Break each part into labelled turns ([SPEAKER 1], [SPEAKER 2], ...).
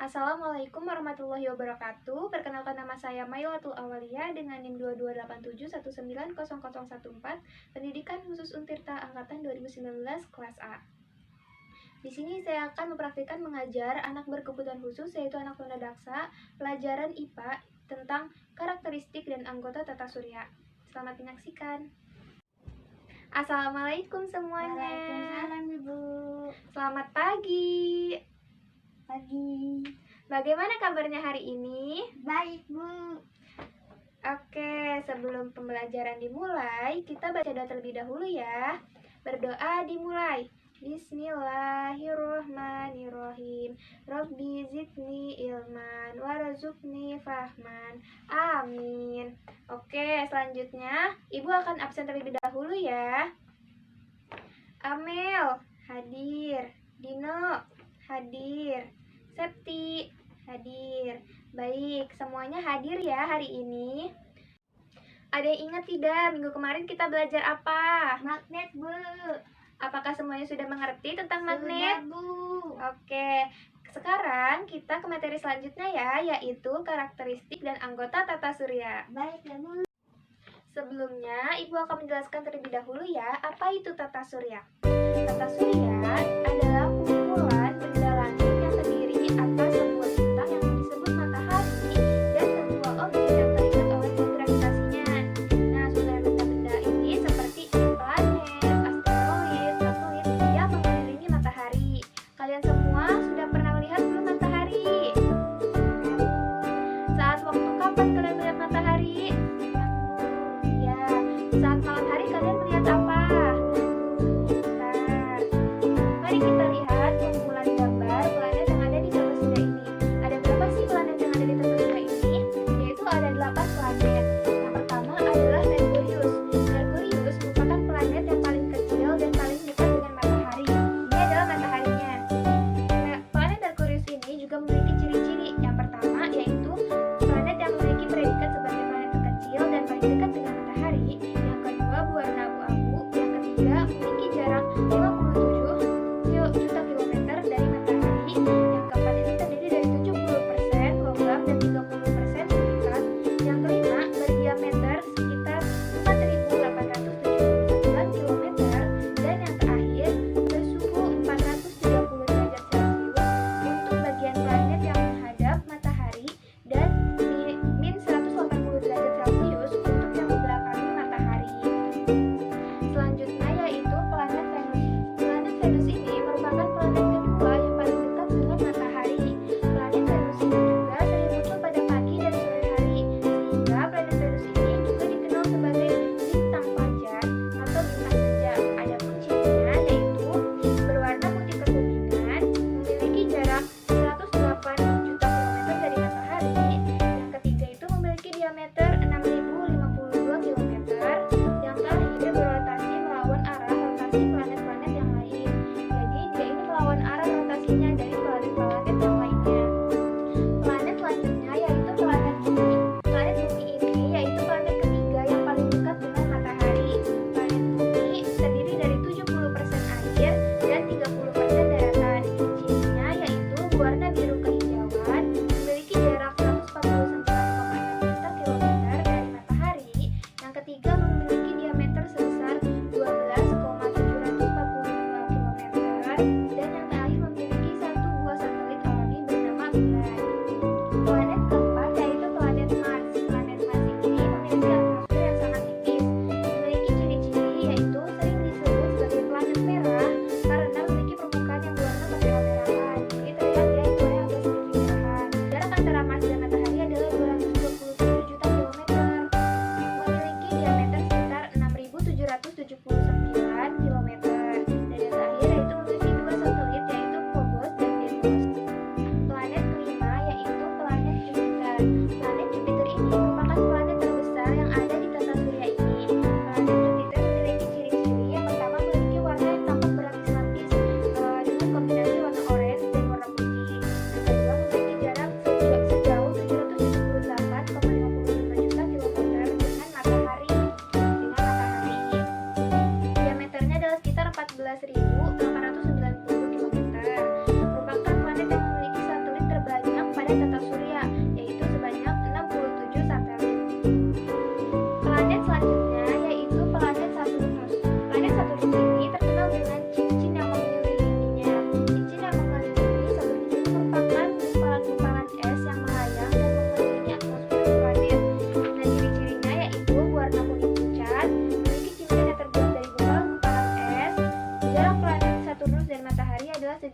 [SPEAKER 1] Assalamualaikum warahmatullahi wabarakatuh. Perkenalkan, nama saya Mailatul Awalia dengan NIM 2287190014, Pendidikan Khusus Untirta angkatan 2019 kelas A. Di sini saya akan mempraktikkan mengajar anak berkebutuhan khusus, yaitu anak tunadaksa, pelajaran IPA tentang karakteristik dan anggota tata surya. Selamat menyaksikan. Assalamualaikum semuanya.
[SPEAKER 2] Waalaikumsalam, Ibu.
[SPEAKER 1] Selamat pagi.
[SPEAKER 2] Pagi.
[SPEAKER 1] Bagaimana kabarnya hari ini?
[SPEAKER 2] Baik, Bu.
[SPEAKER 1] Oke, sebelum pembelajaran dimulai, kita baca doa terlebih dahulu ya. Berdoa dimulai. Bismillahirrohmanirrohim. Rabbi zidni ilman warazukni fahman. Amin. Oke, selanjutnya Ibu akan absen terlebih dahulu ya. Amel hadir, Dino hadir, Septi hadir. Baik, semuanya hadir ya hari ini. Ada yang ingat tidak, minggu kemarin kita belajar apa?
[SPEAKER 2] Magnet, Bu.
[SPEAKER 1] Apakah semuanya sudah mengerti tentang
[SPEAKER 2] Sudah,
[SPEAKER 1] magnet?
[SPEAKER 2] Bu.
[SPEAKER 1] Oke, sekarang kita ke materi selanjutnya ya, yaitu karakteristik dan anggota tata surya.
[SPEAKER 2] Baik ya, Bu.
[SPEAKER 1] Sebelumnya, Ibu akan menjelaskan terlebih dahulu ya, apa itu tata surya. Tata surya adalah kumpulan benda langit yang terdiri atas sebuah bintang yang disebut matahari dan sebuah objek yang terikat oleh gravitasinya. Nah, sudah benda-benda ini seperti planet, asteroid, satelit yang mengelilingi matahari. Kalian semua sudah pernah melihat belum matahari? Saat waktu kapan kalian melihat matahari? Ya, saat malam hari kalian melihat apa? Bentar. Mari kita lihat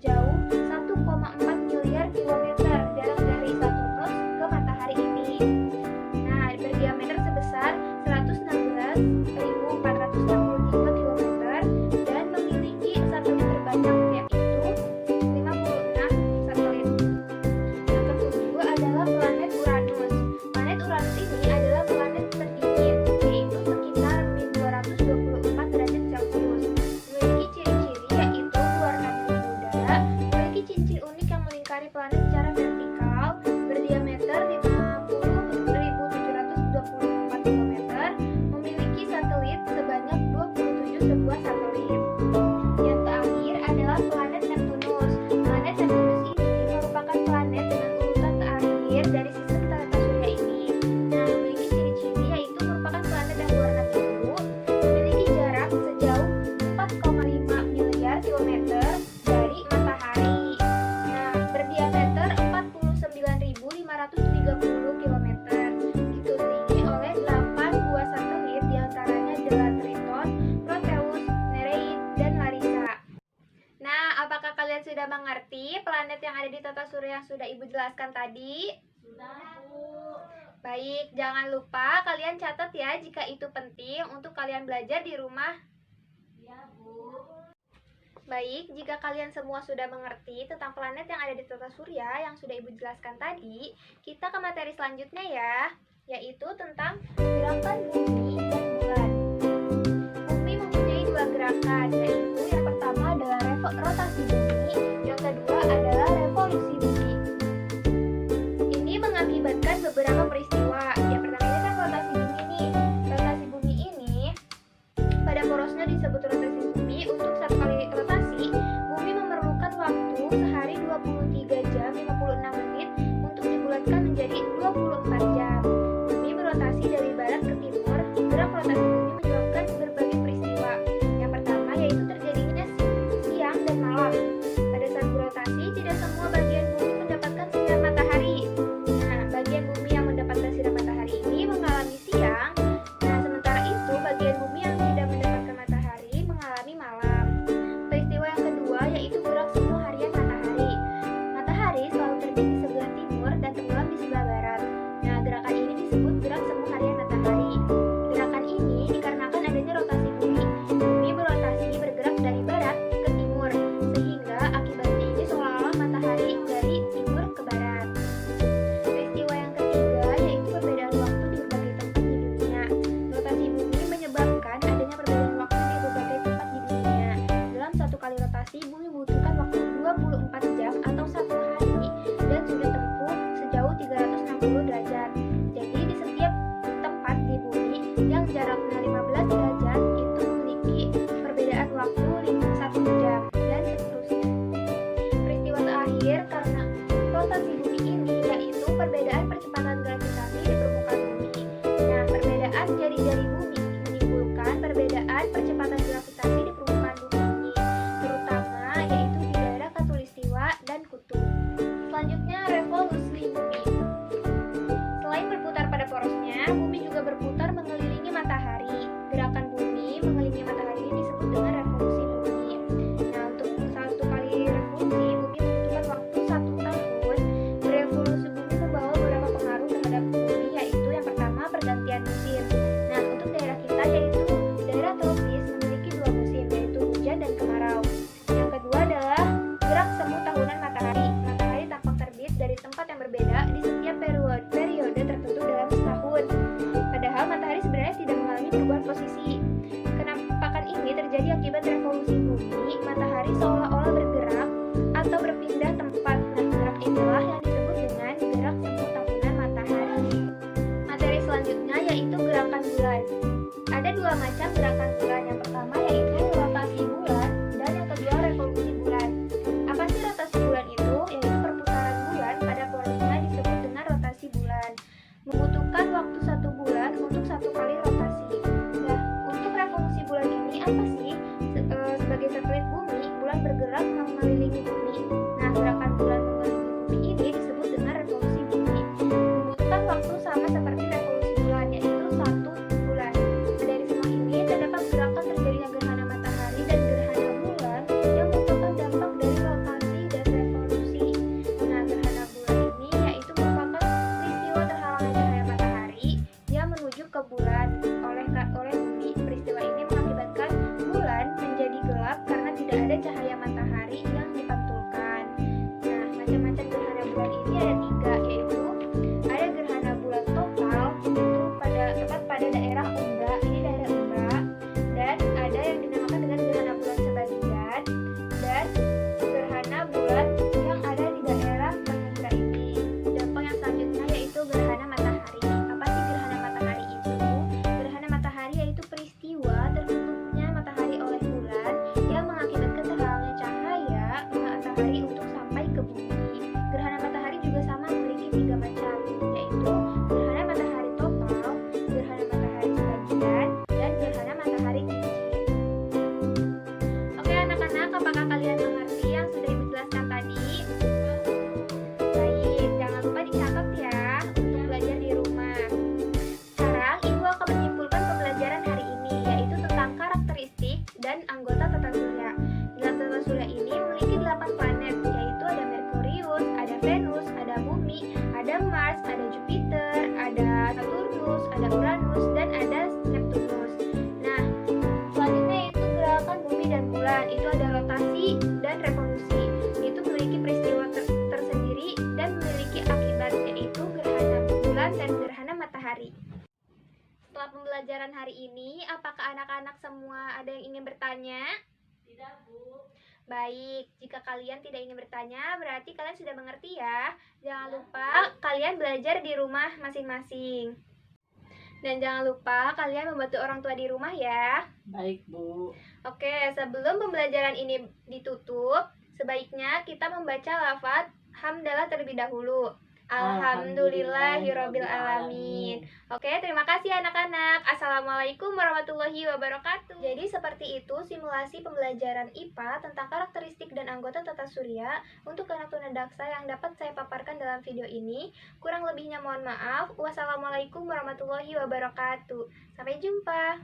[SPEAKER 1] sejauh 1,4 miliar kilometer jarak dari Saturnus ke matahari ini. Nah, berdiameter sebesar 116.463 kilometer dan memiliki satelit terbanyak yaitu 56 satelit. Yang ketujuh adalah planet Uranus. Planet Uranus ini adalah planet terdingin, yaitu sekitar 224 derajat Celcius. Memiliki ciri-ciri yaitu warna biru muda, memiliki cincin unik yang melingkari planet secara vertikal, berdiameter 50.724 km, memiliki satelit sebanyak 27 sebuah satelit. Yang terakhir adalah planet Neptunus. Planet Neptunus ini merupakan planet dengan urutan terakhir dari sistem tata surya ini. Nah, memiliki ciri-ciri yaitu merupakan planet yang berwarna biru, memiliki jarak sejauh 4,5 miliar kilometer dari matahari. Nah, berdiameter 49.530 kilometer, dikelilingi oleh 8 buah satelit diantaranya adalah Triton, Proteus, Nereid, dan Larissa. Nah, apakah kalian sudah mengerti planet yang ada di tata surya yang sudah Ibu jelaskan tadi?
[SPEAKER 2] Sudah, Bu.
[SPEAKER 1] Baik, jangan lupa kalian catat ya jika itu penting untuk kalian belajar di rumah.
[SPEAKER 2] Ya, Bu.
[SPEAKER 1] Baik, jika kalian semua sudah mengerti tentang planet yang ada di tata surya yang sudah Ibu jelaskan tadi, kita ke materi selanjutnya ya, yaitu tentang gerakan bumi dan bulan. Bumi mempunyai dua gerakan, yaitu yang pertama adalah rotasi bumi, yang kedua adalah revolusi bumi. Ini mengakibatkan beberapa peristiwa. Yang pertama ini kan rotasi bumi nih. Rotasi bumi ini pada porosnya disebut rotasi bumi. Untuk satu kali rotasi, bumi memerlukan waktu sehari 23 jam 56 menit untuk dibulatkan menjadi 24 jam. Bumi berotasi dari barat ke timur. Gerak rotasi bumi menyebabkan berbagai peristiwa. Yang pertama yaitu terjadinya siang dan malam. Pada saat berotasi, tidak semua bagian bumi mendapatkan sinar matahari. Nah, bagian bumi yang mendapatkan sinar matahari ini mengalami siang. Nah, sementara itu bagian bumi yang tidak mendapatkan matahari mengalami malam. Peristiwa yang kedua yaitu gerak semu harian matahari. Matahari selalu terbit di sebelah timur dan tenggelam di sebelah barat. Nah, gerakan ini disebut gerak semu harian matahari. Gerakan ini dikarenakan adanya rotasi bumi. Bumi berotasi bergerak dari barat ke timur, sehingga akibatnya ini seolah-olah matahari dari timur ke barat. Peristiwa yang ketiga yaitu perbedaan waktu di berbagai tempat di dunia. Rotasi bumi menyebabkan adanya perbedaan waktu di berbagai tempat di dunia. Dalam satu kali rotasi, bumi membutuhkan waktu 24 jam atau 1 hari dan sudah tempuh sejauh 360 derajat. Jadi di setiap tempat di bumi yang jaraknya 15 derajat itu memiliki perbedaan waktu 1 jam dan seterusnya. Peristiwa terakhir karena rotasi bumi ini yaitu perbedaan percepatan gravitasi di permukaan bumi. Nah, perbedaan jari-jari bumi menimbulkan perbedaan percepatan gravitasi di permukaan bumi ini, terutama yaitu di daerah khatulistiwa dan kutub. Selanjutnya, revolusi bumi. Selain berputar pada porosnya, bumi juga berputar mengelilingi matahari. Gerakan bumi mengelilingi matahari ini disebut dengan revolusi bumi. Nah, untuk satu kali revolusi, bumi membutuhkan waktu 1 tahun. Revolusi bumi membawa beberapa pengaruh terhadap bumi, yaitu yang pertama pergantian musim. Nah, untuk daerah kita yaitu daerah tropis memiliki 2 musim, yaitu hujan dan kemarau. Yang kedua adalah gerak semu tahunan matahari. Matahari tampak terbit dari tempat yang berbeda di setiap periode tertentu dalam setahun. Padahal matahari sebenarnya tidak mengalami perubahan posisi. Kenampakan ini terjadi akibat revolusi bumi. Matahari seolah-olah bergerak atau berpindah tempat. Nah, gerak inilah yang disebut dengan gerak semu tahunan matahari. Materi selanjutnya yaitu gerakan bulan. Ada 2 macam gerakan bulan. Yang pertama yaitu rotasi bulan dan yang kedua revolusi bulan. Apa sih rotasi bulan itu? Yaitu perputaran bulan pada porosnya disebut dengan rotasi bulan. Membutuhkan waktu 1 bulan untuk 1 kali rotasi. Nah, untuk revolusi bulan ini apa sih? Sebagai satelit bumi, bulan bergerak mengelilingi bumi. Nah, gerakan bulan mengelilingi bumi ini disebut dengan revolusi bumi. Membutuhkan waktu sama seperti revolusi bulan, yaitu 1 bulan. Nah, dari semua ini terdapat gerakan terjadinya gerhana matahari matahari untuk sampai ke bumi. Gerhana matahari juga sama memiliki 3 macam, yaitu gerhana matahari total, gerhana matahari sebagian, dan gerhana matahari cincin. Oke anak-anak, apakah kalian mengerti yang sudah Ibu jelaskan tadi? Baik, jangan lupa dicatat ya untuk belajar di rumah. Sekarang Ibu akan menyimpulkan pembelajaran hari ini, yaitu tentang karakteristik dan anggota tata surya. Dalam tata surya ini memiliki 8 planet, yaitu ada Merkurius, ada Venus, ada Bumi, ada Mars, ada Jupiter, ada Saturnus, ada Uranus, dan ada Neptunus. Nah, selanjutnya itu gerakan bumi dan bulan, itu ada rotasi dan revolusi. Itu memiliki peristiwa tersendiri dan memiliki akibat, yaitu gerhana bulan dan gerhana matahari. Setelah pembelajaran hari ini, apakah anak-anak semua ada yang ingin bertanya?
[SPEAKER 2] Tidak, Bu.
[SPEAKER 1] Baik, jika kalian tidak ingin bertanya, berarti kalian sudah mengerti ya. Jangan lupa kalian belajar di rumah masing-masing. Dan jangan lupa kalian membantu orang tua di rumah ya.
[SPEAKER 2] Baik, Bu.
[SPEAKER 1] Oke, sebelum pembelajaran ini ditutup, sebaiknya kita membaca lafaz hamdalah terlebih dahulu. Alhamdulillahirabbil alamin. Oke, terima kasih anak-anak. Assalamualaikum warahmatullahi wabarakatuh. Jadi seperti itu simulasi pembelajaran IPA tentang karakteristik dan anggota tata surya untuk anak tunadaksa yang dapat saya paparkan dalam video ini. Kurang lebihnya mohon maaf. Wassalamualaikum warahmatullahi wabarakatuh. Sampai jumpa.